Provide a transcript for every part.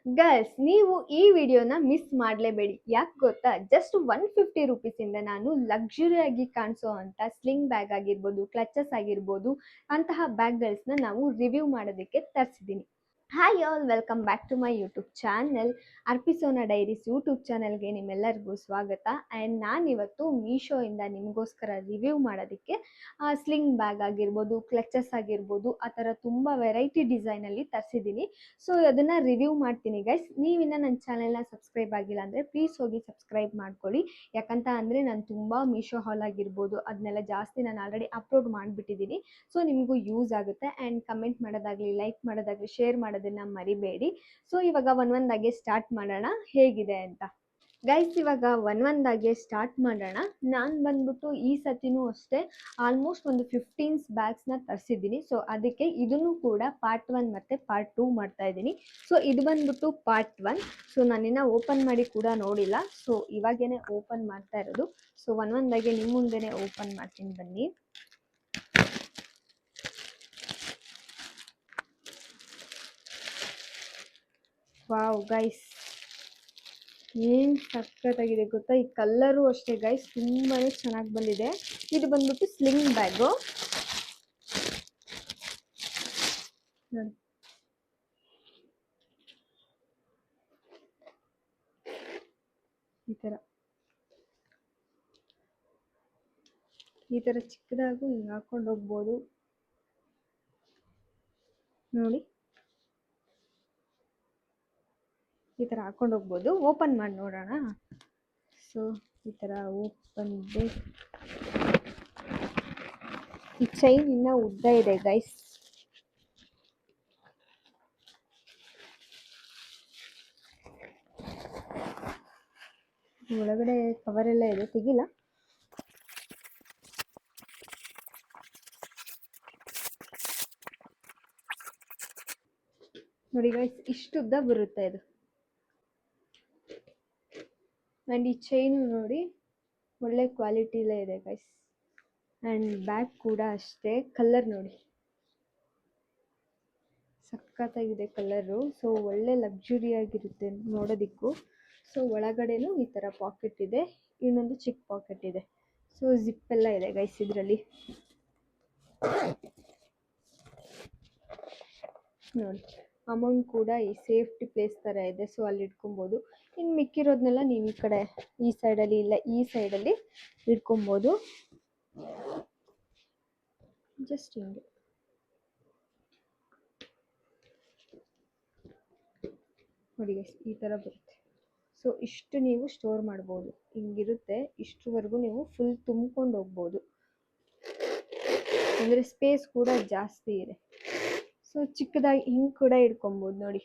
Girls, ನೀವು ಈ ವಿಡಿಯೋನ ಮಿಸ್ ಮಾಡಲೇಬೇಡಿ. ಯಾಕೆ ಗೊತ್ತಾ, ಜಸ್ಟ್ 150 ರುಪೀಸಿಂದ ನಾನು ಲಕ್ಸುರಿಯಾಗಿ ಕಾಣಿಸೋ ಅಂತ ಸ್ಲಿಂಗ್ ಬ್ಯಾಗ್ ಆಗಿರ್ಬೋದು, ಕ್ಲಚಸ್ ಆಗಿರ್ಬೋದು, ಅಂತಹ ಬ್ಯಾಗ್ಗಳನ್ನ ನಾವು ರಿವ್ಯೂ ಮಾಡೋದಕ್ಕೆ ತರಿಸಿದ್ದೀನಿ. Hi all, welcome back to my YouTube channel. Arpisona diaries YouTube ಚಾನಲ್ಗೆ ನಿಮ್ಮೆಲ್ಲರಿಗೂ ಸ್ವಾಗತ. ಆ್ಯಂಡ್ ನಾನಿವತ್ತು ಮೀಶೋಯಿಂದ ನಿಮಗೋಸ್ಕರ ರಿವ್ಯೂ ಮಾಡೋದಕ್ಕೆ ಸ್ಲಿಂಗ್ ಬ್ಯಾಗ್ ಆಗಿರ್ಬೋದು, ಕ್ಲಚಸ್ ಆಗಿರ್ಬೋದು, ಆ ಥರ ತುಂಬ ವೆರೈಟಿ ಡಿಸೈನಲ್ಲಿ ತರಿಸಿದ್ದೀನಿ. ಸೊ ಅದನ್ನು ರಿವ್ಯೂ ಮಾಡ್ತೀನಿ ಗೈಸ್. ನೀವಿನ್ನ ನನ್ನ ಚಾನಲ್ನ ಸಬ್ಸ್ಕ್ರೈಬ್ ಆಗಿಲ್ಲ ಅಂದರೆ ಪ್ಲೀಸ್ ಹೋಗಿ ಸಬ್ಸ್ಕ್ರೈಬ್ ಮಾಡ್ಕೊಳ್ಳಿ. ಯಾಕಂತ ಅಂದರೆ ನಾನು ತುಂಬ ಮೀಶೋ ಹಾಲ್ ಆಗಿರ್ಬೋದು ಅದನ್ನೆಲ್ಲ ಜಾಸ್ತಿ ನಾನು ಆಲ್ರೆಡಿ ಅಪ್ಲೋಡ್ ಮಾಡಿಬಿಟ್ಟಿದ್ದೀನಿ. ಸೊ ನಿಮಗೂ ಯೂಸ್ ಆಗುತ್ತೆ. ಆ್ಯಂಡ್ ಕಮೆಂಟ್ ಮಾಡೋದಾಗಲಿ, ಲೈಕ್ ಮಾಡೋದಾಗಲಿ, ಶೇರ್ ಮಾಡೋದನ್ನು ಮರಿಬೇಡಿ. ಸೊ ಇವಾಗ ಒಂದೊಂದಾಗೆ ಸ್ಟಾರ್ಟ್ ಮಾಡೋಣ ಹೇಗಿದೆ ಅಂತ. ಗೈಸ್, ಇವಾಗ ಒಂದೊಂದಾಗೆ ಸ್ಟಾರ್ಟ್ ಮಾಡೋಣ. ನಾನು ಬಂದ್ಬಿಟ್ಟು ಈ ಸತಿನೂ ಅಷ್ಟೇ ಆಲ್ಮೋಸ್ಟ್ ಒಂದು 15 ಬ್ಯಾಗ್ಸ್ನ ತರಿಸಿದ್ದೀನಿ. ಸೊ ಅದಕ್ಕೆ ಇದನ್ನು ಕೂಡ ಪಾರ್ಟ್ 1 ಮತ್ತು ಪಾರ್ಟ್ 2 ಮಾಡ್ತಾ ಇದ್ದೀನಿ. ಸೊ ಇದು ಬಂದ್ಬಿಟ್ಟು ಪಾರ್ಟ್ 1. ಸೊ ನಾನಿನ್ನ ಓಪನ್ ಮಾಡಿ ಕೂಡ ನೋಡಿಲ್ಲ. ಸೊ ಇವಾಗೇನೆ ಓಪನ್ ಮಾಡ್ತಾ ಇರೋದು. ಸೊ ಒಂದೊಂದಾಗೆ ನಿಮ್ಮ ಮುಂದೆನೇ ಓಪನ್ ಮಾಡ್ತೀನಿ ಬನ್ನಿ. ವಾವ್ ಗೈಸ್, ಏನು ಸಖತ್ತಾಗಿದೆ ಗೊತ್ತಾ. ಈ ಕಲ್ಲರು ಅಷ್ಟೇ ಗೈಸ್, ತುಂಬಾ ಚೆನ್ನಾಗಿ ಬಂದಿದೆ. ಇದು ಬಂದ್ಬಿಟ್ಟು ಸ್ಲಿಂಗ್ ಬ್ಯಾಗು. ಈ ಥರ ಚಿಕ್ಕದಾಗೂ ಹಿಂಗೆ ಹಾಕೊಂಡು ಹೋಗ್ಬೋದು ನೋಡಿ. ಈ ಥರ ಹಾಕೊಂಡು ಹೋಗ್ಬೋದು. ಓಪನ್ ಮಾಡಿ ನೋಡೋಣ. ಸೊ ಈ ಥರ ಓಪನ್ ಇದೆ. ಈ ಚೈನ್ ಇನ್ನೂ ಉದ್ದ ಇದೆ ಗೈಸ್. ಒಳಗಡೆ ಕವರ್ ಎಲ್ಲ ಇದೆ, ತೆಗಿಲ್ಲ. ನೋಡಿ ಗೈಸ್, ಇಷ್ಟು ಉದ್ದ ಬರುತ್ತೆ ಇದು. ಆ್ಯಂಡ್ ಈ ಚೈನು ನೋಡಿ ಒಳ್ಳೆ ಕ್ವಾಲಿಟಿಲೇ ಇದೆ ಗೈಸ್. ಆ್ಯಂಡ್ ಬ್ಯಾಗ್ ಕೂಡ ಅಷ್ಟೇ. ಕಲರ್ ನೋಡಿ ಸಖತ್ತಾಗಿದೆ ಕಲರು. ಸೊ ಒಳ್ಳೆ ಲಕ್ಸುರಿಯಾಗಿರುತ್ತೆ ನೋಡೋದಕ್ಕೂ. ಸೊ ಒಳಗಡೆನೂ ಈ ಥರ ಪಾಕೆಟ್ ಇದೆ, ಇನ್ನೊಂದು ಚಿಕ್ಕ ಪಾಕೆಟ್ ಇದೆ. ಸೊ ಜಿಪ್ ಎಲ್ಲ ಇದೆ ಗೈಸ್ ಇದರಲ್ಲಿ ನೋಡಿ. ಅಮೌಂಟ್ ಕೂಡ ಈ ಸೇಫ್ಟಿ ಪ್ಲೇಸ್ ಥರ ಇದೆ, ಸೊ ಅಲ್ಲಿ ಇಟ್ಕೊಬೋದು. ಇನ್ನು ಮಿಕ್ಕಿರೋದನ್ನೆಲ್ಲ ನೀವು ಈ ಕಡೆ ಈ ಸೈಡಲ್ಲಿ ಇಲ್ಲ ಈ ಸೈಡಲ್ಲಿ ಇಟ್ಕೊಬೋದು. ಜಸ್ಟ್ ಹಿಂಗೆ ನೋಡಿ ಗೈಸ್, ಈ ಥರ ಬರುತ್ತೆ. ಸೊ ಇಷ್ಟು ನೀವು ಸ್ಟೋರ್ ಮಾಡ್ಬೋದು, ಹಿಂಗಿರುತ್ತೆ. ಇಷ್ಟುವರೆಗೂ ನೀವು ಫುಲ್ ತುಂಬ್ಕೊಂಡು ಹೋಗ್ಬೋದು, ಅಂದರೆ ಸ್ಪೇಸ್ ಕೂಡ ಜಾಸ್ತಿ ಇದೆ. ಸೊ ಚಿಕ್ಕದಾಗಿ ಹಿಂಗೆ ಕೂಡ ಇಟ್ಕೊಬೋದು ನೋಡಿ.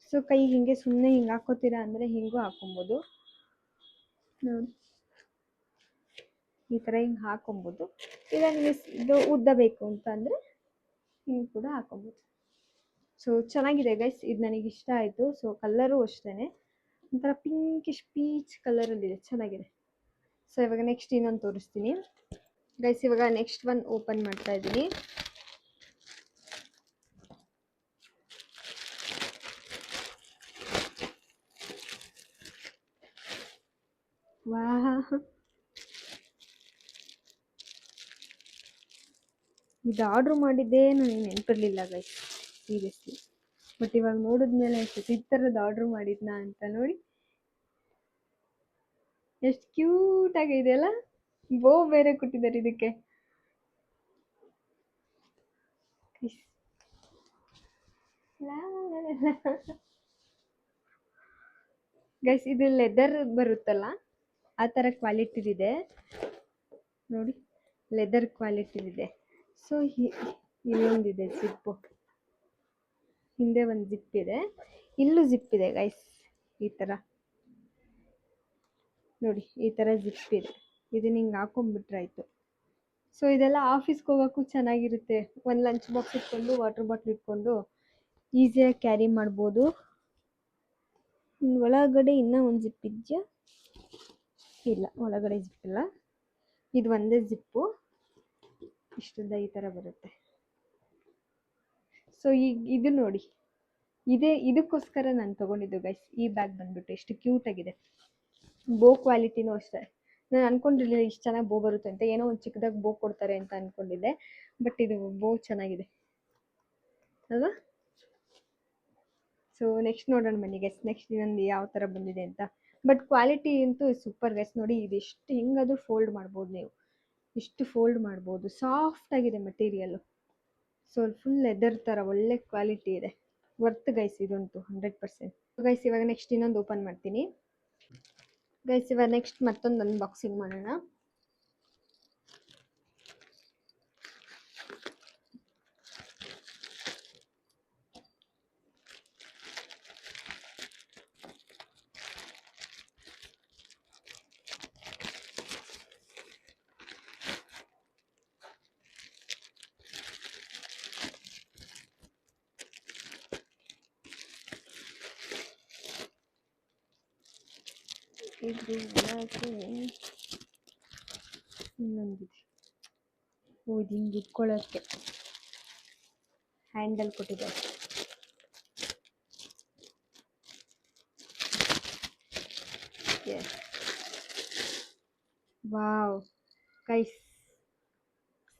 ಸೊ ಕೈ ಹಿಂಗೆ ಸುಮ್ಮನೆ ಹಿಂಗೆ ಹಾಕೋತೀರಾ ಅಂದರೆ ಹಿಂಗೂ ಹಾಕೊಬೋದು ನೋಡಿ. ಈ ಥರ ಹಿಂಗೆ ಹಾಕೊಬೋದು. ಇಲ್ಲ ನಿಮಗೆ ಇದು ಉದ್ದ ಬೇಕು ಅಂತ ಅಂದರೆ ಹಿಂಗೆ ಕೂಡ ಹಾಕೊಬೋದು. ಸೊ ಚೆನ್ನಾಗಿದೆ ಗೈಸ್, ಇದು ನನಗೆ ಇಷ್ಟ ಆಯಿತು. ಸೊ ಕಲರು ಅಷ್ಟೇ ಒಂಥರ ಪಿಂಕಿಶ್ ಪೀಚ್ ಕಲರಲ್ಲಿದೆ, ಚೆನ್ನಾಗಿದೆ. ಸೊ ಇವಾಗ ನೆಕ್ಸ್ಟ್ ಇನ್ನೊಂದು ತೋರಿಸ್ತೀನಿ ಗೈಸ್. ಇವಾಗ ನೆಕ್ಸ್ಟ್ ಒನ್ ಓಪನ್ ಮಾಡ್ತಾ ಇದ್ದೀನಿ. ವಾಹ್, ಇದು ಆರ್ಡ್ರ್ ಮಾಡಿದ್ದೇ ನನಗೆ ನೆನಪಿರಲಿಲ್ಲ ಗೈಸ್, ಸೀರಿಯಸ್ಲಿ. ಬಟ್ ಇವಾಗ ನೋಡಿದ್ಮೇಲೆ ಅನ್ಸುತ್ತೆ ಈ ಥರದ್ದು ಆರ್ಡ್ರ್ ಮಾಡಿದ್ನಾ ಅಂತ. ನೋಡಿ ಎಷ್ಟು ಕ್ಯೂಟಾಗಿ ಇದೆಯಲ್ಲ. ಬೋ ಬೇರೆ ಕೊಟ್ಟಿದ್ದಾರೆ ಇದಕ್ಕೆ. ಗೈಸ್, ಇದು ಲೆದರ್ ಬರುತ್ತಲ್ಲ ಆ ಥರ ಕ್ವಾಲಿಟಿದಿದೆ ನೋಡಿ, ಲೆದರ್ ಕ್ವಾಲಿಟಿದಿದೆ. ಸೊ ಇಲ್ಲೊಂದಿದೆ ಜಿಪ್ಪು, ಹಿಂದೆ ಒಂದು ಜಿಪ್ ಇದೆ, ಇಲ್ಲೂ ಜಿಪ್ ಇದೆ ಗೈಸ್. ಈ ಥರ ನೋಡಿ, ಈ ಥರ ಜಿಪ್ ಇದೆ. ಇದನ್ನ ಹಿಂಗೆ ಹಾಕೊಂಡ್ಬಿಟ್ರಾಯ್ತು. ಸೊ ಇದೆಲ್ಲ ಆಫೀಸ್ಗೆ ಹೋಗೋಕ್ಕೂ ಚೆನ್ನಾಗಿರುತ್ತೆ. ಒಂದು ಲಂಚ್ ಬಾಕ್ಸ್ ಇಟ್ಕೊಂಡು, ವಾಟರ್ ಬಾಟ್ಲ್ ಇಟ್ಕೊಂಡು ಈಸಿಯಾಗಿ ಕ್ಯಾರಿ ಮಾಡ್ಬೋದು. ಒಳಗಡೆ ಇನ್ನೂ ಒಂದು ಜಿಪ್ ಇದೆಯಾ? ಇಲ್ಲ, ಒಳಗಡೆ ಜಿಪ್ ಇಲ್ಲ. ಇದು ಒಂದೇ ಜಿಪ್ಪು, ಇಷ್ಟುದ್ದ ಈ ಥರ ಬರುತ್ತೆ. ಸೊ ಈಗ ಇದು ನೋಡಿ, ಇದಕ್ಕೋಸ್ಕರ ನಾನು ತಗೊಂಡಿದ್ದು ಗೈಸ್. ಈ ಬ್ಯಾಗ್ ಬಂದ್ಬಿಟ್ಟು ಎಷ್ಟು ಕ್ಯೂಟ್ ಆಗಿದೆ. ಬೋ ಕ್ವಾಲಿಟಿನೂ ಅಷ್ಟೇ. ನಾನು ಅನ್ಕೊಂಡಿರ್ಲಿಲ್ಲ ಇಷ್ಟು ಚೆನ್ನಾಗಿ ಬೋ ಬರುತ್ತೆ ಅಂತ. ಏನೋ ಒಂದು ಚಿಕ್ಕದಾಗಿ ಬೋ ಕೊಡ್ತಾರೆ ಅಂತ ಅನ್ಕೊಂಡಿದ್ದೆ, ಬಟ್ ಇದು ಬೋ ಚೆನ್ನಾಗಿದೆ ಅಲ್ವಾ? ಸೊ ನೆಕ್ಸ್ಟ್ ನೋಡೋಣ ಬನ್ನಿ ಗೈಸ್, ನೆಕ್ಸ್ಟ್ ಇನ್ನೊಂದು ಯಾವ ಥರ ಬಂದಿದೆ ಅಂತ. ಬಟ್ ಕ್ವಾಲಿಟಿ ಅಂತೂ ಸೂಪರ್ ಗೈಸ್. ನೋಡಿ ಇದು ಎಷ್ಟು ಹೆಂಗಾದ್ರೂ ಫೋಲ್ಡ್ ಮಾಡ್ಬೋದು ನೀವು, ಇಷ್ಟು ಫೋಲ್ಡ್ ಮಾಡ್ಬೋದು. ಸಾಫ್ಟ್ ಆಗಿದೆ ಮೆಟೀರಿಯಲ್. ಸೊ ಫುಲ್ ಲೆದರ್ ಥರ ಒಳ್ಳೆ ಕ್ವಾಲಿಟಿ ಇದೆ. ವರ್ತ್ ಗೈಸ್ ಇದಂತೂ 100%. ಗೈಸ್ ಇವಾಗ ನೆಕ್ಸ್ಟ್ ಇನ್ನೊಂದು ಓಪನ್ ಮಾಡ್ತೀನಿ ಗೈಸ್. ಇವಾಗ ನೆಕ್ಸ್ಟ್ ಮತ್ತೊಂದು ಅನ್ಬಾಕ್ಸಿಂಗ್ ಮಾಡೋಣ. ಇದು ಇನ್ನೊಂದಿದೆ. ಓ ಇದು ಹಿಂಗೆ ಇಟ್ಕೊಳ್ಳೋಕ್ಕೆ ಹ್ಯಾಂಡಲ್ ಕೊಟ್ಟಿದ್ದಾರೆ. ವಾವ್ ಗೈಸ್,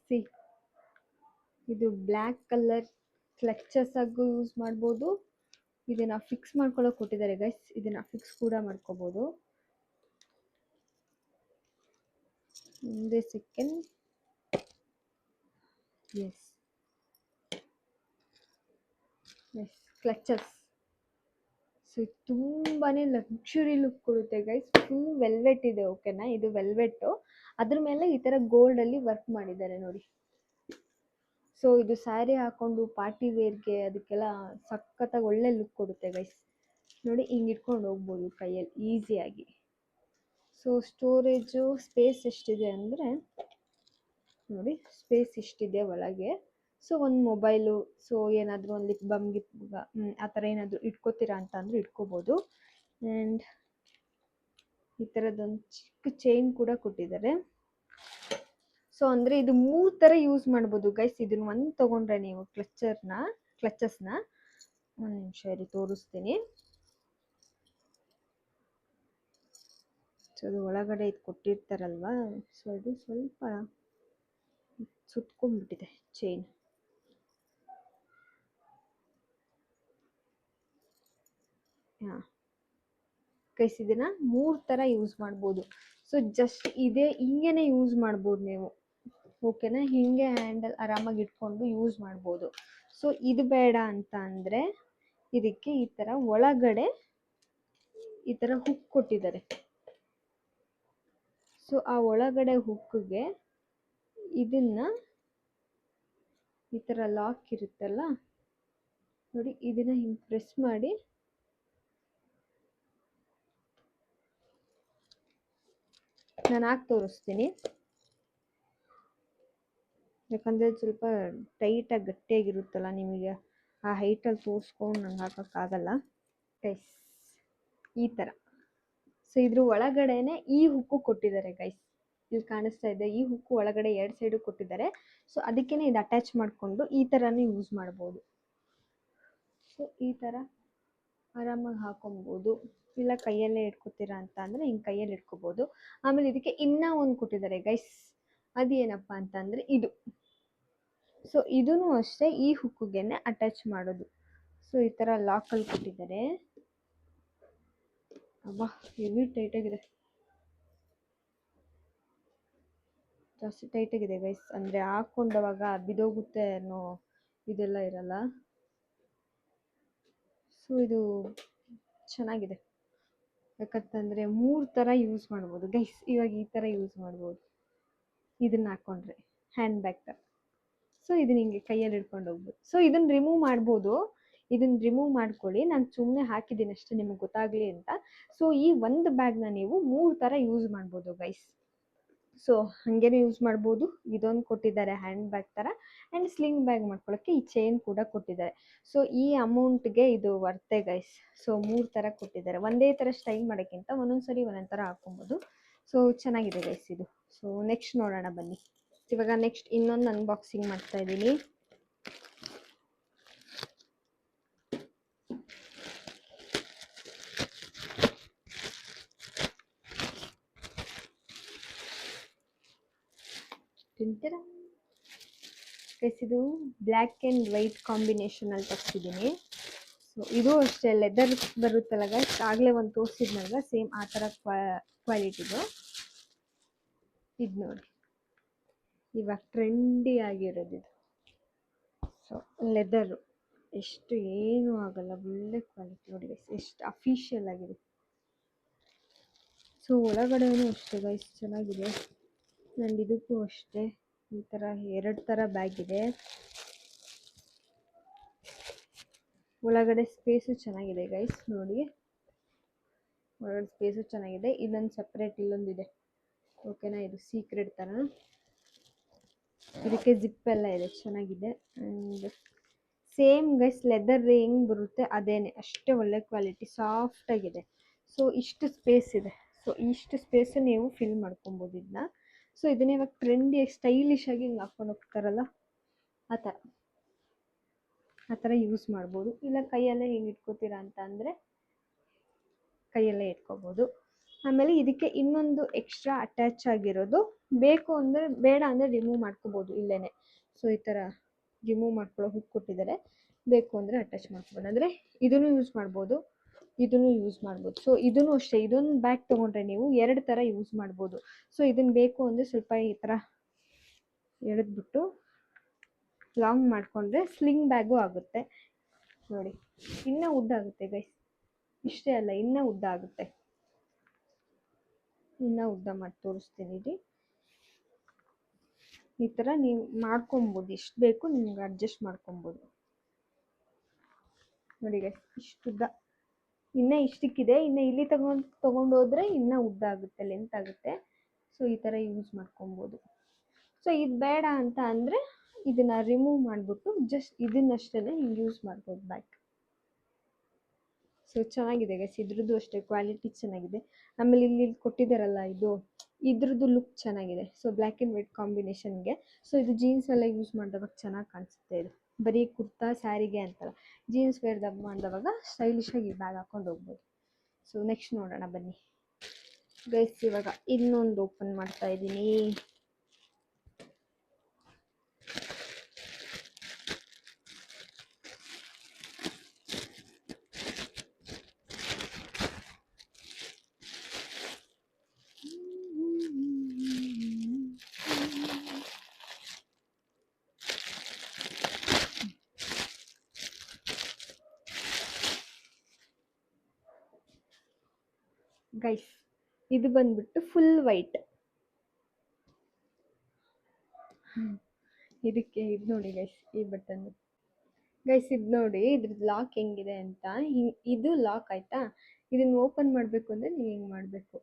ಸಿ ಇದು ಬ್ಲ್ಯಾಕ್ ಕಲರ್ ಕ್ಲಚಸ್ ಆಗು ಯೂಸ್ ಮಾಡ್ಬೋದು. ಇದನ್ನ ಫಿಕ್ಸ್ ಮಾಡ್ಕೊಳ್ಳೋಕೆ ಕೊಟ್ಟಿದ್ದಾರೆ ಗೈಸ್. ಇದನ್ನ ಫಿಕ್ಸ್ ಕೂಡ ಮಾಡ್ಕೋಬಹುದು. ಒಂದೇ second. Yes yes clutches. So ತುಂಬಾನೇ ಲಕ್ಸುರಿ ಲುಕ್ ಕೊಡುತ್ತೆ ಗೈಸ್. ಫುಲ್ ವೆಲ್ವೆಟ್ ಇದೆ, ಓಕೆನಾ? ಇದು ವೆಲ್ವೆಟ್, ಅದ್ರ ಮೇಲೆ ಈ ತರ ಗೋಲ್ಡ್ ಅಲ್ಲಿ ವರ್ಕ್ ಮಾಡಿದ್ದಾರೆ ನೋಡಿ. ಸೊ ಇದು ಸ್ಯಾರಿ ಹಾಕೊಂಡು ಪಾರ್ಟಿ ವೇರ್ಗೆ ಅದಕ್ಕೆಲ್ಲ ಸಖತ್ತಾಗಿ ಒಳ್ಳೆ ಲುಕ್ ಕೊಡುತ್ತೆ ಗೈಸ್. ನೋಡಿ ಹಿಂಗೆ ಇಟ್ಕೊಂಡು ಹೋಗ್ಬೋದು ಕೈಯಲ್ಲಿ ಈಸಿಯಾಗಿ. ಸೊ ಸ್ಟೋರೇಜು ಸ್ಪೇಸ್ ಎಷ್ಟಿದೆ ಅಂದರೆ ನೋಡಿ, ಸ್ಪೇಸ್ ಇಷ್ಟಿದೆ ಒಳಗೆ. ಸೊ ಒಂದು ಮೊಬೈಲು, ಸೊ ಏನಾದರೂ ಒಂದು ಲಿಪ್ ಬಾಮ್ ಆ ಥರ ಏನಾದರೂ ಇಟ್ಕೋತೀರಾ ಅಂತ ಅಂದರೆ ಇಟ್ಕೋಬೋದು. ಆ್ಯಂಡ್ ಈ ಥರದೊಂದು ಚಿಕ್ಕ ಚೈನ್ ಕೂಡ ಕೊಟ್ಟಿದ್ದಾರೆ. ಸೊ ಅಂದರೆ ಇದು 3 ಥರ ಯೂಸ್ ಮಾಡ್ಬೋದು ಗೈಸ್. ಇದನ್ನ ಒಂದು ತೊಗೊಂಡ್ರೆ ನೀವು ಕ್ಲಚಸ್ನ ಒಂದು ನಿಮಿಷ ಇರಿ ತೋರಿಸ್ತೀನಿ. ಸೊ ಅದು ಒಳಗಡೆ ಇದು ಕೊಟ್ಟಿರ್ತಾರಲ್ವಾ, ಸೊ ಇದು ಸ್ವಲ್ಪ ಸುತ್ಕೊಂಡ್ಬಿಟ್ಟಿದೆ ಚೈನ್. ಹಾಂ ಗೈಸ್, ಇದನ್ನ 3 ಥರ ಯೂಸ್ ಮಾಡ್ಬೋದು. ಸೊ ಜಸ್ಟ್ ಇದೇ ಹಿಂಗೇನೆ ಯೂಸ್ ಮಾಡ್ಬೋದು ನೀವು, ಓಕೆನಾ? ಹಿಂಗೆ ಹ್ಯಾಂಡಲ್ ಆರಾಮಾಗಿ ಇಟ್ಕೊಂಡು ಯೂಸ್ ಮಾಡ್ಬೋದು. ಸೊ ಇದು ಬೇಡ ಅಂತ ಅಂದರೆ ಇದಕ್ಕೆ ಈ ಥರ ಒಳಗಡೆ ಈ ಥರ ಹುಕ್ ಕೊಟ್ಟಿದ್ದಾರೆ. ಸೊ ಆ ಒಳಗಡೆ ಹುಕ್ಗೆ ಇದನ್ನ ಈ ಥರ ಲಾಕ್ ಇರುತ್ತಲ್ಲ ನೋಡಿ, ಇದನ್ನ ಹಿಂಗೆ ಪ್ರೆಸ್ ಮಾಡಿ ನಾನು ಹಾಕಿ ತೋರಿಸ್ತೀನಿ. ಯಾಕಂದರೆ ಸ್ವಲ್ಪ ಟೈಟಾಗಿ ಗಟ್ಟಿಯಾಗಿರುತ್ತಲ್ಲ, ನಿಮಗೆ ಆ ಹೈಟಲ್ಲಿ ತೋರಿಸ್ಕೊಂಡು ನಂಗೆ ಹಾಕೋಕ್ಕಾಗಲ್ಲ ಗೈಸ್. ಈ ಥರ. ಸೊ ಇದ್ರ ಒಳಗಡೆನೆ ಈ ಹುಕ್ಕು ಕೊಟ್ಟಿದ್ದಾರೆ ಗೈಸ್. ಇಲ್ಲಿ ಕಾಣಿಸ್ತಾ ಇದೆ, ಈ ಹುಕ್ಕು ಒಳಗಡೆ 2 ಸೈಡು ಕೊಟ್ಟಿದ್ದಾರೆ. ಸೊ ಅದಕ್ಕೇನೆ ಇದು ಅಟ್ಯಾಚ್ ಮಾಡಿಕೊಂಡು ಈ ಥರನೇ ಯೂಸ್ ಮಾಡ್ಬೋದು. ಸೊ ಈ ಥರ ಆರಾಮಾಗಿ ಹಾಕೊಬೋದು. ಇಲ್ಲ ಕೈಯಲ್ಲೇ ಇಟ್ಕೋತೀರಾ ಅಂತ ಅಂದರೆ ಹಿಂಗೆ ಕೈಯಲ್ಲಿ ಇಟ್ಕೋಬೋದು. ಆಮೇಲೆ ಇದಕ್ಕೆ ಇನ್ನೂ ಒಂದು ಕೊಟ್ಟಿದ್ದಾರೆ ಗೈಸ್. ಅದೇನಪ್ಪ ಅಂತಂದರೆ ಇದು. ಸೊ ಇದೂ ಅಷ್ಟೇ ಈ ಹುಕ್ಕಿಗೆನೆ ಅಟ್ಯಾಚ್ ಮಾಡೋದು. ಸೊ ಈ ಥರ ಲಾಕಲ್ಲಿ ಕೊಟ್ಟಿದ್ದಾರೆ. ಅಬ್ಬಾ ಹೆವಿ ಟೈಟಾಗಿದೆ, ಜಾಸ್ತಿ ಟೈಟಾಗಿದೆ ಗೈಸ್. ಅಂದರೆ ಹಾಕ್ಕೊಂಡವಾಗ ಬಿದೋಗುತ್ತೆ ಅನ್ನೋ ಇದೆಲ್ಲ ಇರಲ್ಲ. ಸೊ ಇದು ಚೆನ್ನಾಗಿದೆ, ಯಾಕಂತಂದರೆ 3 ಥರ ಯೂಸ್ ಮಾಡ್ಬೋದು ಗೈಸ್. ಇವಾಗ ಈ ಥರ ಯೂಸ್ ಮಾಡ್ಬೋದು ಇದನ್ನ ಹಾಕ್ಕೊಂಡ್ರೆ ಹ್ಯಾಂಡ್ ಬ್ಯಾಗ್ ಥರ. ಸೊ ಇದನ್ನ ಹಿಂಗೆ ಕೈಯಲ್ಲಿ ಹಿಡ್ಕೊಂಡು ಹೋಗ್ಬೋದು. ಸೊ ಇದನ್ನ ರಿಮೂವ್ ಮಾಡ್ಬೋದು, ಇದನ್ನ ರಿಮೂವ್ ಮಾಡ್ಕೊಳ್ಳಿ. ನಾನು ಸುಮ್ಮನೆ ಹಾಕಿದ್ದೀನಿ ಅಷ್ಟೇ ನಿಮಗೆ ಗೊತ್ತಾಗಲಿ ಅಂತ. ಸೊ ಈ ಒಂದು ಬ್ಯಾಗ್ನ ನೀವು 3 ಥರ ಯೂಸ್ ಮಾಡ್ಬೋದು ಗೈಸ್. ಸೊ ಹಾಗೇನೆ ಯೂಸ್ ಮಾಡ್ಬೋದು. ಇದೊಂದು ಕೊಟ್ಟಿದ್ದಾರೆ ಹ್ಯಾಂಡ್ ಬ್ಯಾಗ್ ಥರ, ಆ್ಯಂಡ್ ಸ್ಲಿಂಗ್ ಬ್ಯಾಗ್ ಮಾಡ್ಕೊಳ್ಳೋಕ್ಕೆ ಈ ಚೈನ್ ಕೂಡ ಕೊಟ್ಟಿದ್ದಾರೆ. ಸೊ ಈ ಅಮೌಂಟ್ಗೆ ಇದು ವರ್ತೆ ಗೈಸ್. ಸೊ 3 ಥರ ಕೊಟ್ಟಿದ್ದಾರೆ. ಒಂದೇ ಥರ ಸ್ಟೈಲ್ ಮಾಡೋಕ್ಕಿಂತ ಒಂದೊಂದ್ಸರಿ ಒಂದೊಂದು ಥರ ಹಾಕೊಬೋದು. ಸೊ ಚೆನ್ನಾಗಿದೆ ಗೈಸ್ ಇದು. ಸೊ ನೆಕ್ಸ್ಟ್ ನೋಡೋಣ ಬನ್ನಿ. ಇವಾಗ ನೆಕ್ಸ್ಟ್ ಇನ್ನೊಂದು ಅನ್ಬಾಕ್ಸಿಂಗ್ ಮಾಡ್ತಾ ಇದ್ದೀನಿ. ತಿಂತೀರಾ ಗೈಸ್, ಇದು ಬ್ಲ್ಯಾಕ್ ಆ್ಯಂಡ್ ವೈಟ್ ಕಾಂಬಿನೇಷನಲ್ಲಿ ತರಿಸಿದ್ದೀನಿ. ಸೊ ಇದು ಅಷ್ಟೇ ಲೆದರ್ ಬರುತ್ತಲ್ಲ ಗೈಸ್, ಆಗಲೇ ಒಂದು ತೋರಿಸಿದ್ನಲ್ವ ಸೇಮ್ ಆ ಥರ ಕ್ವಾಲಿಟಿದು. ಇದು ನೋಡಿ, ಇವಾಗ ಟ್ರೆಂಡಿ ಆಗಿರೋದು ಇದು. ಸೊ ಲೆದರು ಎಷ್ಟು ಏನೂ ಆಗಲ್ಲ, ಒಳ್ಳೆ ಕ್ವಾಲಿಟಿ ನೋಡಿ ಗೈಸ್, ಎಷ್ಟು ಅಫಿಷಿಯಲ್ ಆಗಿದೆ. ಸೊ ಒಳಗಡೆನೂ ಅಷ್ಟೇ ಗೈಸ್ ಚೆನ್ನಾಗಿದೆ. ಆ್ಯಂಡ್ ಇದಕ್ಕೂ ಅಷ್ಟೇ ಈ ಥರ 2 ಥರ ಬ್ಯಾಗ್ ಇದೆ. ಒಳಗಡೆ ಸ್ಪೇಸು ಚೆನ್ನಾಗಿದೆ ಗೈಸ್ ನೋಡಿ, ಒಳಗಡೆ ಸ್ಪೇಸು ಚೆನ್ನಾಗಿದೆ. ಇನ್ನೊಂದು ಸಪ್ರೇಟ್ ಇಲ್ಲೊಂದಿದೆ, ಓಕೆನಾ, ಇದು ಸೀಕ್ರೆಟ್ ಥರ. ಇದಕ್ಕೆ ಜಿಪ್ ಎಲ್ಲ ಇದೆ, ಚೆನ್ನಾಗಿದೆ. ಆ್ಯಂಡ್ ಸೇಮ್ ಗೈಸ್ ಲೆದರ್ ಹೆಂಗೆ ಬರುತ್ತೆ ಅದೇನೆ, ಅಷ್ಟೇ ಒಳ್ಳೆ ಕ್ವಾಲಿಟಿ, ಸಾಫ್ಟಾಗಿದೆ. ಸೊ ಇಷ್ಟು ಸ್ಪೇಸ್ ಇದೆ. ಸೊ ಇಷ್ಟು ಸ್ಪೇಸು ನೀವು ಫಿಲ್ ಮಾಡ್ಕೊಬೋದು ಇದನ್ನ. ಸೊ ಇದನ್ನ ಇವಾಗ ಟ್ರೆಂಡಿ ಸ್ಟೈಲಿಶ್ ಆಗಿ ಹಿಂಗೆ ಹಾಕೊಂಡು ಹೋಗ್ತಾರಲ್ಲ ಆ ಥರ ಯೂಸ್ ಮಾಡ್ಬೋದು. ಇಲ್ಲ ಕೈಯಲ್ಲೇ ಹಿಂಗೆ ಇಟ್ಕೋತೀರಾ ಅಂತ ಅಂದರೆ ಕೈಯಲ್ಲೇ ಇಟ್ಕೋಬೋದು. ಆಮೇಲೆ ಇದಕ್ಕೆ ಇನ್ನೊಂದು ಎಕ್ಸ್ಟ್ರಾ ಅಟ್ಯಾಚ್ ಆಗಿರೋದು, ಬೇಕು ಅಂದರೆ ಬೇಡ ಅಂದರೆ ರಿಮೂವ್ ಮಾಡ್ಕೋಬೋದು ಇಲ್ಲೇ. ಸೊ ಈ ಥರ ರಿಮೂವ್ ಮಾಡ್ಕೊಳ್ಳೋ ಹುಕ್ ಕೊಟ್ಟಿದ್ದಾರೆ, ಬೇಕು ಅಂದರೆ ಅಟ್ಯಾಚ್ ಮಾಡ್ಕೋಬೋದು. ಅಂದರೆ ಇದನ್ನು ಯೂಸ್ ಮಾಡ್ಬೋದು, ಇದನ್ನು ಯೂಸ್ ಮಾಡ್ಬೋದು. ಸೊ ಇದನ್ನು ಅಷ್ಟೇ, ಇದೊಂದು ಬ್ಯಾಗ್ ತೊಗೊಂಡ್ರೆ ನೀವು 2 ಥರ ಯೂಸ್ ಮಾಡ್ಬೋದು. ಸೊ ಇದನ್ನು ಬೇಕು ಅಂದರೆ ಸ್ವಲ್ಪ ಈ ಥರ ಎಳೆದ್ಬಿಟ್ಟು ಲಾಂಗ್ ಮಾಡಿಕೊಂಡ್ರೆ ಸ್ಲಿಂಗ್ ಬ್ಯಾಗು ಆಗುತ್ತೆ ನೋಡಿ. ಇನ್ನೂ ಉದ್ದ ಆಗುತ್ತೆ ಗೈಸ್, ಇಷ್ಟೇ ಅಲ್ಲ ಇನ್ನೂ ಉದ್ದ ಆಗುತ್ತೆ. ಇನ್ನೂ ಉದ್ದ ಮಾಡಿ ತೋರಿಸ್ತೀನಿ ರೀ. ಈ ಥರ ನೀವು ಮಾಡ್ಕೊಬೋದು, ಎಷ್ಟು ಬೇಕು ನಿಮ್ಗೆ ಅಡ್ಜಸ್ಟ್ ಮಾಡ್ಕೊಬೋದು ನೋಡಿ ಗೈಸ್. ಇಷ್ಟುದ್ದ ಇನ್ನೂ ಇಷ್ಟಕ್ಕಿದೆ, ಇನ್ನು ಇಲ್ಲಿ ತೊಗೊಂಡೋದ್ರೆ ಇನ್ನೂ ಉದ್ದ ಆಗುತ್ತೆ, ಲೆಂತ್ ಆಗುತ್ತೆ. ಸೊ ಈ ಥರ ಯೂಸ್ ಮಾಡ್ಕೊಬೋದು. ಸೊ ಇದು ಬೇಡ ಅಂತ ಅಂದರೆ ಇದನ್ನು ರಿಮೂವ್ ಮಾಡಿಬಿಟ್ಟು ಜಸ್ಟ್ ಇದನ್ನಷ್ಟೇ ಹಿಂಗೆ ಯೂಸ್ ಮಾಡ್ಬೋದು ಬ್ಯಾಗ್. ಸೊ ಚೆನ್ನಾಗಿದೆ ಗೈಸ್, ಇದ್ರದ್ದು ಅಷ್ಟೇ ಕ್ವಾಲಿಟಿ ಚೆನ್ನಾಗಿದೆ. ಆಮೇಲೆ ಇಲ್ಲಿ ಕೊಟ್ಟಿದ್ದಾರಲ್ಲ ಇದ್ರದ್ದು ಲುಕ್ ಚೆನ್ನಾಗಿದೆ. ಸೊ ಬ್ಲ್ಯಾಕ್ ಆ್ಯಂಡ್ ವೈಟ್ ಕಾಂಬಿನೇಷನ್ಗೆ. ಸೊ ಇದು ಜೀನ್ಸ್ ಎಲ್ಲ ಯೂಸ್ ಮಾಡಿದವಾಗ ಚೆನ್ನಾಗಿ ಕಾಣಿಸುತ್ತೆ. ಇದು ಬರೀ ಕುರ್ತಾ ಸ್ಯಾರಿಗೆ ಅಂತಲ್ಲ, ಜೀನ್ಸ್ ವೇರ್ ಮಾಡಿದವಾಗ ಸ್ಟೈಲಿಶಾಗಿ ಬ್ಯಾಗ್ ಹಾಕೊಂಡು ಹೋಗ್ಬೋದು. ಸೊ ನೆಕ್ಸ್ಟ್ ನೋಡೋಣ ಬನ್ನಿ ಗೈಸ್. ಇವಾಗ ಇನ್ನೊಂದು ಓಪನ್ ಮಾಡ್ತಾ ಇದ್ದೀನಿ. ಗೈಸ್ ಇದು ಬಂದ್ಬಿಟ್ಟು ಫುಲ್ ವೈಟ್. ಇದಕ್ಕೆ ಇದು ನೋಡಿ ಗೈಸ್, ಈ ಬಟನ್ ಗೈಸ್, ಇದು ನೋಡಿ ಇದ್ರದ್ದು ಲಾಕ್ ಹೆಂಗಿದೆ ಅಂತ. ಇದು ಲಾಕ್ ಆಯ್ತಾ, ಇದನ್ನ ಓಪನ್ ಮಾಡಬೇಕು ಅಂದರೆ ನೀವು ಹಿಂಗೆ ಮಾಡಬೇಕು,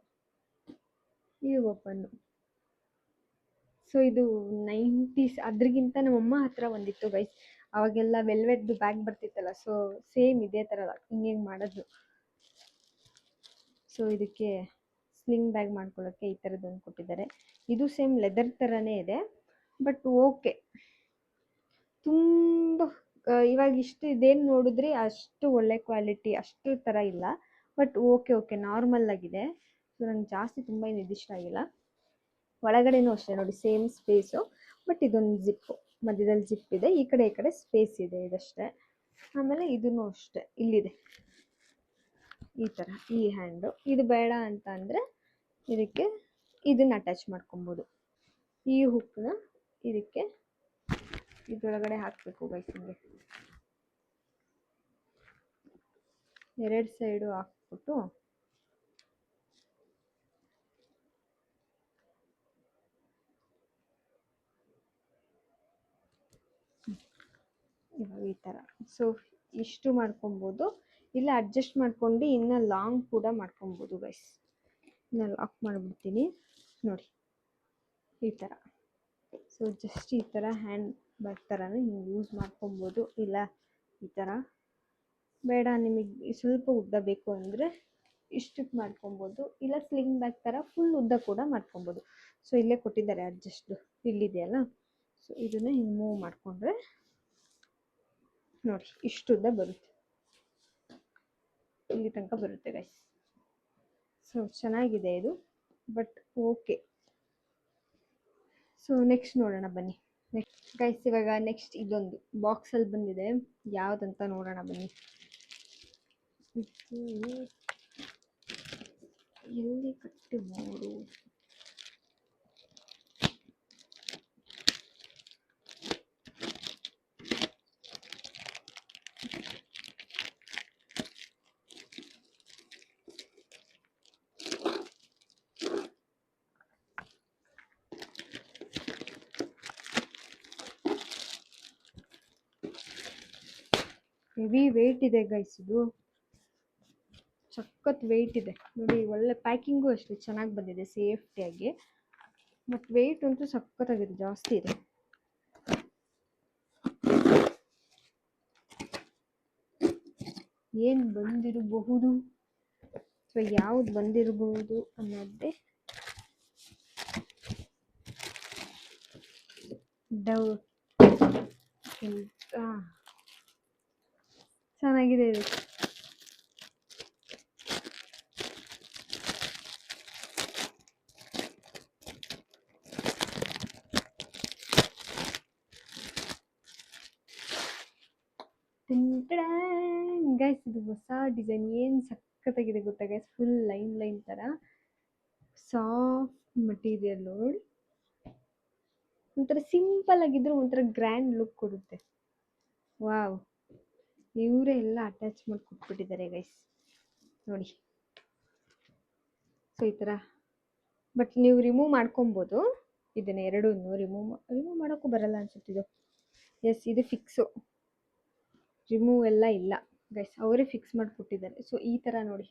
ಇದು ಓಪನ್ನು. ಸೊ ಇದು 90s ಅದ್ರಿಗಿಂತ ನಮ್ಮಮ್ಮ ಹತ್ರ ಒಂದಿತ್ತು ಗೈಸ್, ಅವಾಗೆಲ್ಲ ವೆಲ್ವೆಟ್ದು ಬ್ಯಾಗ್ ಬರ್ತಿತ್ತಲ್ಲ, ಸೊ ಸೇಮ್ ಇದೇ ಥರ ಹಿಂಗೆ ಮಾಡೋದು. ಸೊ ಇದಕ್ಕೆ ಸ್ಲಿಂಗ್ ಬ್ಯಾಗ್ ಮಾಡ್ಕೊಳ್ಳೋಕ್ಕೆ ಈ ಥರದ್ದೊಂದು ಕೊಟ್ಟಿದ್ದಾರೆ. ಇದು ಸೇಮ್ ಲೆದರ್ ಥರನೇ ಇದೆ, ಬಟ್ ಓಕೆ, ತುಂಬ ಇವಾಗ ಇದೇನು ನೋಡಿದ್ರಿ ಅಷ್ಟು ಒಳ್ಳೆ ಕ್ವಾಲಿಟಿ ಅಷ್ಟು ಥರ ಇಲ್ಲ, ಬಟ್ ಓಕೆ ನಾರ್ಮಲ್ ಆಗಿದೆ. ಸೊ ನಂಗೆ ಜಾಸ್ತಿ ತುಂಬ ಏನು ಇದಿಷ್ಟ ಆಗಿಲ್ಲ. ಒಳಗಡೆನೂ ಅಷ್ಟೇ ನೋಡಿ, ಸೇಮ್ ಸ್ಪೇಸು, ಬಟ್ ಇದೊಂದು ಜಿಪ್ಪು, ಮಧ್ಯದಲ್ಲಿ ಜಿಪ್ ಇದೆ, ಈ ಕಡೆ ಸ್ಪೇಸ್ ಇದೆ, ಇದಷ್ಟೇ. ಆಮೇಲೆ ಇದೂ ಅಷ್ಟೇ, ಇಲ್ಲಿದೆ ಈ ಥರ ಈ ಹ್ಯಾಂಡು. ಇದು ಬೇಡ ಅಂತ ಅಂದರೆ ಇದಕ್ಕೆ ಇದನ್ನು ಅಟ್ಯಾಚ್ ಮಾಡ್ಕೊಬೋದು. ಈ ಹುಕ್ಕನ್ನ ಇದಕ್ಕೆ ಇದರೊಳಗಡೆ ಹಾಕಬೇಕು ಗೈಸ್, ಹಿಂಗೆ 2 ಸೈಡು ಹಾಕ್ಬಿಟ್ಟು ಇವಾಗ ಈ ಥರ. ಸೊ ಇಷ್ಟು ಮಾಡ್ಕೊಬೋದು, ಇಲ್ಲ ಅಡ್ಜಸ್ಟ್ ಮಾಡ್ಕೊಂಡು ಇನ್ನು ಲಾಂಗ್ ಕೂಡ ಮಾಡ್ಕೊಬೋದು ಗೈಸ್. ಇನ್ನು ಲಾಕ್ ಮಾಡಿಬಿಡ್ತೀನಿ ನೋಡಿ ಈ ಥರ. ಸೊ ಜಸ್ಟ್ ಈ ಥರ ಹ್ಯಾಂಡ್ ಬ್ಯಾಗ್ ಥರನೂ ಹಿಂಗೆ ಯೂಸ್ ಮಾಡ್ಕೊಬೋದು, ಇಲ್ಲ ಈ ಥರ. ಬೇಡ ನಿಮಗೆ ಸ್ವಲ್ಪ ಉದ್ದ ಬೇಕು ಅಂದರೆ ಇಷ್ಟಕ್ಕೆ ಮಾಡ್ಕೊಬೋದು, ಇಲ್ಲ ಸ್ಲಿಂಗ್ ಬ್ಯಾಗ್ ಥರ ಫುಲ್ ಉದ್ದ ಕೂಡ ಮಾಡ್ಕೊಬೋದು. ಸೊ ಇಲ್ಲೇ ಕೊಟ್ಟಿದ್ದಾರೆ ಅಡ್ಜಸ್ಟು, ಇಲ್ಲಿದೆಯಲ್ಲ. ಸೊ ಇದನ್ನು ಹಿಂಗೆ ಮೂವ್ ಮಾಡಿಕೊಂಡ್ರೆ ನೋಡಿ ಇಷ್ಟು ಉದ್ದ ಬರುತ್ತೆ, ಇಲ್ಲಿ ತನಕ ಬರುತ್ತೆ ಗೈಸ್. ಸೊ ಚೆನ್ನಾಗಿದೆ ಇದು, but okay. So so next ನೋಡೋಣ ಬನ್ನಿ. ನೆಕ್ಸ್ಟ್ ಗೈಸ್ ಇವಾಗ ನೆಕ್ಸ್ಟ್ ಇದೊಂದು ಬಾಕ್ಸಲ್ಲಿ ಬಂದಿದೆ, ಯಾವುದಂತ ನೋಡೋಣ ಬನ್ನಿ. ಎಲ್ಲಿ ಕಟ್ಟಿ ನೋಡು. ಹೆವಿ ವೆಯ್ಟ್ ಇದೆ ಗೈಸ್, ಇದು ಸಖತ್ ವೆಯ್ಟ್ ಇದೆ ನೋಡಿ. ಒಳ್ಳೆ ಪ್ಯಾಕಿಂಗು ಅಷ್ಟೇ ಚೆನ್ನಾಗಿ ಬಂದಿದೆ ಸೇಫ್ಟಿಯಾಗಿ, ಮತ್ತು ವೆಯ್ಟ್ ಅಂತೂ ಸಖತ್ತಾಗಿದೆ, ಜಾಸ್ತಿ ಇದೆ. ಏನು ಬಂದಿರಬಹುದು, ಸೊ ಯಾವ್ದು ಬಂದಿರಬಹುದು ಅನ್ನೋದೇ ಡೌಟ್. ಚೆನ್ನಾಗಿದೆ ಇದು. ಗೈಸ್ ಇದು ಹೊಸ ಡಿಸೈನ್, ಏನು ಸಖತ್ತಾಗಿದೆ ಗೊತ್ತಾ ಗೈಸ್. ಫುಲ್ ಲೈನ್ ಲೈನ್ ಥರ ಸಾಫ್ಟ್ ಮಟೀರಿಯಲ್ ನೋಡಿ, ಒಂಥರ ಸಿಂಪಲ್ ಆಗಿದ್ರು ಒಂಥರ ಗ್ರ್ಯಾಂಡ್ ಲುಕ್ ಕೊಡುತ್ತೆ. ವಾವ್, ಇವರೇ ಎಲ್ಲ ಅಟ್ಯಾಚ್ ಮಾಡಿ ಕೊಟ್ಬಿಟ್ಟಿದ್ದಾರೆ ಗೈಸ್ ನೋಡಿ. ಸೊ ಈ ಥರ, ಬಟ್ ನೀವು ರಿಮೂವ್ ಮಾಡ್ಕೊಬೋದು ಇದನ್ನ ಎರಡೂ. ರಿಮೂವ್ ಮಾಡೋಕ್ಕೂ ಬರಲ್ಲ ಅನ್ಸುತ್ತಿದ್ದು. ಎಸ್, ಇದು ಫಿಕ್ಸು, ರಿಮೂವ್ ಎಲ್ಲ ಇಲ್ಲ ಗೈಸ್, ಅವರೇ ಫಿಕ್ಸ್ ಮಾಡಿಕೊಟ್ಟಿದ್ದಾರೆ. ಸೊ ಈ ಥರ ನೋಡಿ,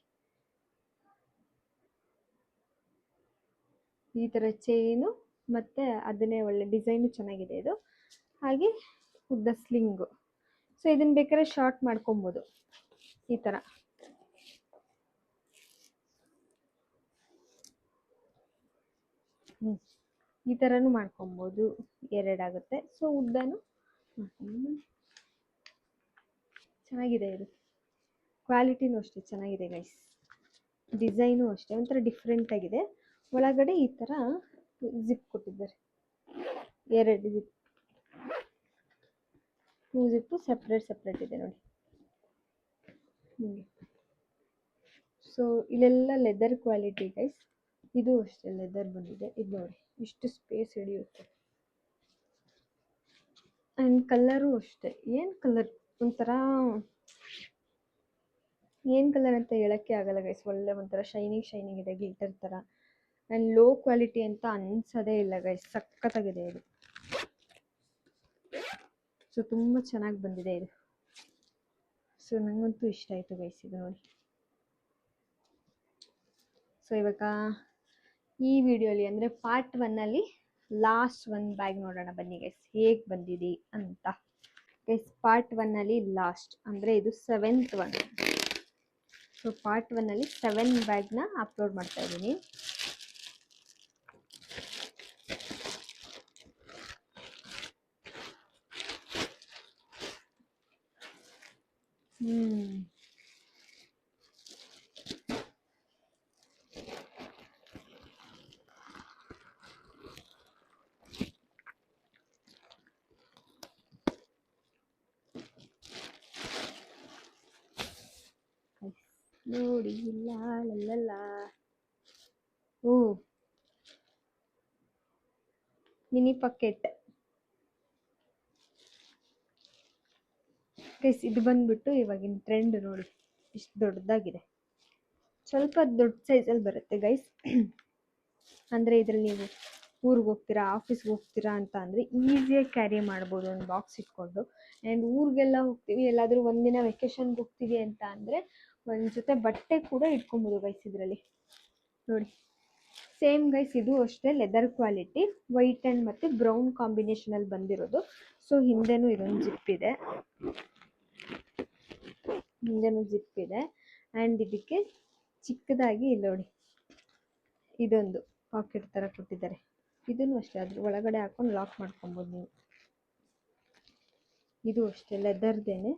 ಈ ಥರ ಚೈನು ಮತ್ತು ಅದನ್ನೇ ಒಳ್ಳೆ ಡಿಸೈನು ಚೆನ್ನಾಗಿದೆ ಇದು. ಹಾಗೆ ಉದ್ದ ಸ್ಲಿಂಗು. ಸೊ ಇದನ್ನು ಬೇಕಾದ್ರೆ ಶಾರ್ಟ್ ಮಾಡ್ಕೊಬೋದು ಈ ಥರ. ಈ ಥರನೂ ಮಾಡ್ಕೊಬೋದು, ಎರಡಾಗುತ್ತೆ. ಸೊ ಉದ್ದನೂ ಚೆನ್ನಾಗಿದೆ ಇದು, ಕ್ವಾಲಿಟಿನೂ ಅಷ್ಟೇ ಚೆನ್ನಾಗಿದೆ ಗೈಸ್. ಡಿಸೈನು ಅಷ್ಟೇ ಒಂಥರ ಡಿಫ್ರೆಂಟ್ ಆಗಿದೆ. ಒಳಗಡೆ ಈ ಥರ ಜಿಪ್ ಕೊಟ್ಟಿದ್ದಾರೆ, ಎರಡು ಜಿಪ್, 2 ಜಿಪ್ಪು ಸಪ್ರೇಟ್ ಇದೆ ನೋಡಿ. ಸೊ ಇಲ್ಲೆಲ್ಲ ಲೆದರ್ ಕ್ವಾಲಿಟಿ ಗೈಸ್. ಇದು ಅಷ್ಟೇ ಲೆದರ್ ಬಂದಿದೆ. ಇದು ನೋಡಿ ಇಷ್ಟು ಸ್ಪೇಸ್ ಹಿಡಿಯುತ್ತೆ. ಆ್ಯಂಡ್ ಕಲರು ಅಷ್ಟೇ, ಏನು ಕಲರ್ ಒಂಥರ, ಏನು ಕಲರ್ ಅಂತ ಹೇಳೋಕ್ಕೆ ಆಗಲ್ಲ ಗೈಸ್. ಒಳ್ಳೆ ಒಂಥರ ಶೈನಿಂಗ್ ಇದೆ, ಗ್ಲಿಟರ್ ಥರ. ಆ್ಯಂಡ್ ಲೋ ಕ್ವಾಲಿಟಿ ಅಂತ ಅನ್ಸೋದೇ ಇಲ್ಲ ಗೈಸ್, ಸಖತ್ತಾಗಿದೆ ಇದು. ಸೊ ತುಂಬ ಚೆನ್ನಾಗಿ ಬಂದಿದೆ ಇದು. ಸೊ ನನಗಂತೂ ಇಷ್ಟ ಆಯಿತು ಗೈಸ್ ಇದು ನೋಡಿ. ಸೊ ಇವಾಗ ಈ ವಿಡಿಯೋಲಿ ಅಂದರೆ ಪಾರ್ಟ್ 1ಅಲ್ಲಿ ಲಾಸ್ಟ್ ಒಂದು ಬ್ಯಾಗ್ ನೋಡೋಣ ಬನ್ನಿ ಗೈಸ್, ಹೇಗೆ ಬಂದಿದೆ ಅಂತ. ಗೈಸ್ ಪಾರ್ಟ್ 1ಅಲ್ಲಿ ಲಾಸ್ಟ್ ಅಂದರೆ ಇದು 7th ಒನ್. ಸೊ ಪಾರ್ಟ್ 1ಅಲ್ಲಿ 7 ಬ್ಯಾಗ್ನ ಅಪ್ಲೋಡ್ ಮಾಡ್ತಾ ಇದ್ದೀನಿ. ನೋಡಿ ಇಲ್ಲ. ಓ, ಮಿನಿ ಪಾಕೆಟ್ ಗೈಸ್. ಇದು ಬಂದ್ಬಿಟ್ಟು ಇವಾಗಿನ ಟ್ರೆಂಡ್ ನೋಡಿ, ಇಷ್ಟು ದೊಡ್ಡದಾಗಿದೆ. ಸ್ವಲ್ಪ ದೊಡ್ಡ ಸೈಜಲ್ಲಿ ಬರುತ್ತೆ ಗೈಸ್. ಅಂದರೆ ಇದರಲ್ಲಿ ನೀವು ಊರಿಗೆ ಹೋಗ್ತೀರಾ, ಆಫೀಸ್ಗೆ ಹೋಗ್ತೀರಾ ಅಂತ ಅಂದರೆ ಈಸಿಯಾಗಿ ಕ್ಯಾರಿ ಮಾಡ್ಬೋದು ಒಂದು ಬಾಕ್ಸ್ ಇಟ್ಕೊಂಡು. ಆ್ಯಂಡ್ ಊರಿಗೆಲ್ಲ ಹೋಗ್ತೀವಿ, ಎಲ್ಲಾದರೂ ಒಂದಿನ ವೆಕೇಷನ್ಗೆ ಹೋಗ್ತೀವಿ ಅಂತ ಅಂದರೆ ಒಂದು ಜೊತೆ ಬಟ್ಟೆ ಕೂಡ ಇಟ್ಕೊಬೋದು ಗೈಸ್ ಇದರಲ್ಲಿ ನೋಡಿ. ಸೇಮ್ ಗೈಸ್ ಇದು ಅಷ್ಟೇ ಲೆದರ್ ಕ್ವಾಲಿಟಿ, ವೈಟ್ ಆ್ಯಂಡ್ ಮತ್ತು ಬ್ರೌನ್ ಕಾಂಬಿನೇಷನಲ್ಲಿ ಬಂದಿರೋದು. ಸೊ ಹಿಂದೆನೂ ಇದೊಂದು ಜಿಪ್ ಇದೆ, ಆ್ಯಂಡ್ ಇದಕ್ಕೆ ಚಿಕ್ಕದಾಗಿ ಇಲ್ಲಿ ನೋಡಿ ಇದೊಂದು ಪಾಕೆಟ್ ಥರ ಕೊಟ್ಟಿದ್ದಾರೆ. ಇದನ್ನು ಅಷ್ಟೇ ಅದ್ರ ಒಳಗಡೆ ಹಾಕೊಂಡು ಲಾಕ್ ಮಾಡ್ಕೊಬೋದು ನೀವು. ಇದು ಅಷ್ಟೇ ಲೆದರ್ದೇನೆ,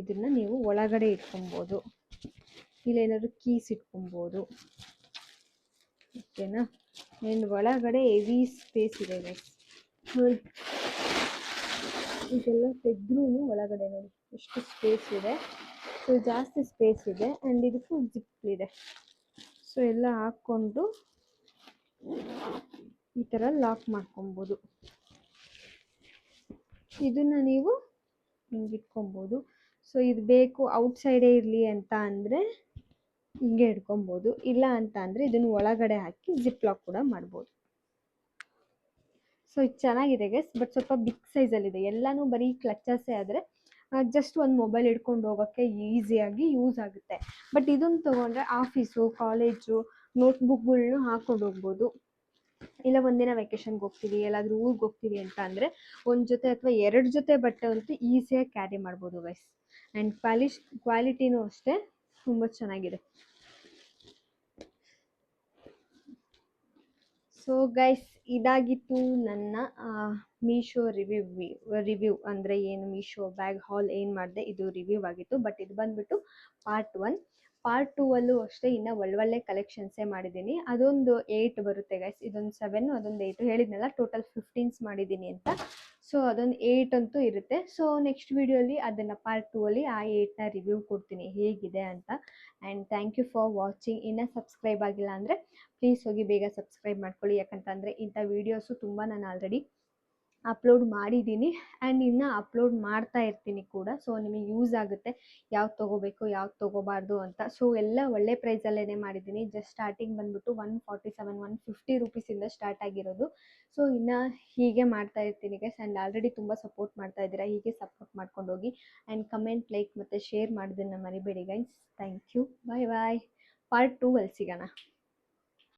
ಇದನ್ನು ನೀವು ಒಳಗಡೆ ಇಟ್ಕೊಬೋದು, ಇಲ್ಲೇನಾದ್ರು ಕೀಸ್ ಇಟ್ಕೊಬೋದು, ಓಕೆನಾ. ಆ್ಯಂಡ್ ಒಳಗಡೆ ಹೆವಿ ಸ್ಪೇಸ್ ಇದೆ ಗೈಸ್. ನೋಡಿ, ಇದೆಲ್ಲ ತೆಗೆದ್ರೂ ಒಳಗಡೆ ನೋಡಿ ಎಷ್ಟು ಸ್ಪೇಸ್ ಇದೆ. ಸೊ ಜಾಸ್ತಿ ಸ್ಪೇಸ್ ಇದೆ ಆ್ಯಂಡ್ ಇದಕ್ಕೂ ಜಿಪ್ ಇದೆ. ಸೊ ಎಲ್ಲ ಹಾಕ್ಕೊಂಡು ಈ ಥರ ಲಾಕ್ ಮಾಡ್ಕೊಬೋದು. ಇದನ್ನು ನೀವು ಹಿಂಗೆ ಇಟ್ಕೊಬೋದು. ಸೊ ಇದು ಬೇಕು ಔಟ್ಸೈಡೇ ಇರಲಿ ಅಂತ ಅಂದರೆ ಹಿಂಗೆ ಇಟ್ಕೊಬೋದು, ಇಲ್ಲ ಅಂತ ಅಂದರೆ ಇದನ್ನು ಒಳಗಡೆ ಹಾಕಿ ಜಿಪ್ ಲಾಕ್ ಕೂಡ ಮಾಡ್ಬೋದು. ಸೊ ಇದು ಚೆನ್ನಾಗಿದೆ ಗೈಸ್, ಬಟ್ ಸ್ವಲ್ಪ ಬಿಗ್ ಸೈಜಲ್ಲಿದೆ. ಎಲ್ಲನೂ ಬರೀ ಕ್ಲಚಸ್ಸೇ ಆದರೆ ಜಸ್ಟ್ ಒಂದು ಮೊಬೈಲ್ ಹಿಡ್ಕೊಂಡು ಹೋಗೋಕ್ಕೆ ಈಸಿಯಾಗಿ ಯೂಸ್ ಆಗುತ್ತೆ. ಬಟ್ ಇದನ್ನು ತೊಗೊಂಡ್ರೆ ಆಫೀಸು, ಕಾಲೇಜು, ನೋಟ್ಬುಕ್ಗಳ್ನು ಹಾಕ್ಕೊಂಡು ಹೋಗ್ಬೋದು. ಇಲ್ಲ ಒಂದಿನ ವೆಕೇಷನ್ಗೆ ಹೋಗ್ತೀವಿ, ಎಲ್ಲಾದರೂ ಊರಿಗೆ ಹೋಗ್ತೀವಿ ಅಂತ ಅಂದರೆ ಒಂದು ಜೊತೆ ಅಥವಾ 2 ಜೊತೆ ಬಟ್ಟೆ ಅಂತೂ ಈಸಿಯಾಗಿ ಕ್ಯಾರಿ ಮಾಡ್ಬೋದು ಗೈಸ್. ಆ್ಯಂಡ್ ಕ್ವಾಲಿಟಿನೂ ಅಷ್ಟೇ ತುಂಬ ಚೆನ್ನಾಗಿದೆ. ಸೊ ಗೈಸ್, ಇದಾಗಿತ್ತು ನನ್ನ ಮೀಶೋ ರಿವ್ಯೂ ಅಂದರೆ ಏನು ಮೀಶೋ ಬ್ಯಾಗ್ ಹಾಲ್ ಏನು ಮಾಡಿದೆ ಇದು ರಿವ್ಯೂ ಆಗಿತ್ತು. ಬಟ್ ಇದು ಬಂದುಬಿಟ್ಟು ಪಾರ್ಟ್ 1. ಪಾರ್ಟ್ 2ಅಲ್ಲೂ ಅಷ್ಟೇ ಇನ್ನೂ ಒಳ್ಳೊಳ್ಳೆ ಕಲೆಕ್ಷನ್ಸೇ ಮಾಡಿದ್ದೀನಿ. ಅದೊಂದು 8 ಬರುತ್ತೆ ಗೈಸ್, ಇದೊಂದು 7, ಅದೊಂದು 8 ಹೇಳಿದ್ನಲ್ಲ, ಟೋಟಲ್ 15 ಮಾಡಿದ್ದೀನಿ ಅಂತ. ಸೊ ಅದೊಂದು 8 ಅಂತೂ ಇರುತ್ತೆ. ಸೊ ನೆಕ್ಸ್ಟ್ ವೀಡಿಯೋಲಿ ಅದನ್ನು ಪಾರ್ಟ್ 2ಅಲ್ಲಿ ಆ 8ನ ರಿವ್ಯೂ ಕೊಡ್ತೀನಿ ಹೇಗಿದೆ ಅಂತ. And thank you for watching. ಇನ್ನೂ ಸಬ್ಸ್ಕ್ರೈಬ್ ಆಗಿಲ್ಲ ಅಂದರೆ ಪ್ಲೀಸ್ ಹೋಗಿ ಬೇಗ ಸಬ್ಸ್ಕ್ರೈಬ್ ಮಾಡ್ಕೊಳ್ಳಿ. ಯಾಕಂತಂದರೆ ಇಂಥ ವೀಡಿಯೋಸು ತುಂಬ ನಾನು ಆಲ್ರೆಡಿ ಅಪ್ಲೋಡ್ ಮಾಡಿದ್ದೀನಿ ಆ್ಯಂಡ್ ಇನ್ನೂ ಅಪ್ಲೋಡ್ ಮಾಡ್ತಾ ಇರ್ತೀನಿ ಕೂಡ. ಸೊ ನಿಮಗೆ ಯೂಸ್ ಆಗುತ್ತೆ ಯಾವ್ದು ತೊಗೋಬೇಕು ಯಾವ್ದು ತೊಗೋಬಾರ್ದು ಅಂತ. ಸೊ ಎಲ್ಲ ಒಳ್ಳೆ ಪ್ರೈಸಲ್ಲೇ ಮಾಡಿದ್ದೀನಿ. ಜಸ್ಟ್ ಸ್ಟಾರ್ಟಿಂಗ್ ಬಂದುಬಿಟ್ಟು 147 150 ರುಪೀಸಿಂದ ಸ್ಟಾರ್ಟ್ ಆಗಿರೋದು. ಸೊ ಇನ್ನು ಹೀಗೆ ಮಾಡ್ತಾ ಇರ್ತೀನಿ ಗೈಸ್. ಆ್ಯಂಡ್ ಆಲ್ರೆಡಿ ತುಂಬ ಸಪೋರ್ಟ್ ಮಾಡ್ತಾ ಇದ್ದೀರಾ, ಹೀಗೆ ಸಪೋರ್ಟ್ ಮಾಡ್ಕೊಂಡು ಹೋಗಿ. ಆ್ಯಂಡ್ ಕಮೆಂಟ್, ಲೈಕ್ ಮತ್ತು ಶೇರ್ ಮಾಡೋದನ್ನು ಮರಿಬೇಡಿ guys. Thank you, bye bye. Part 2ಅಲ್ಲಿ ಸಿಗೋಣ.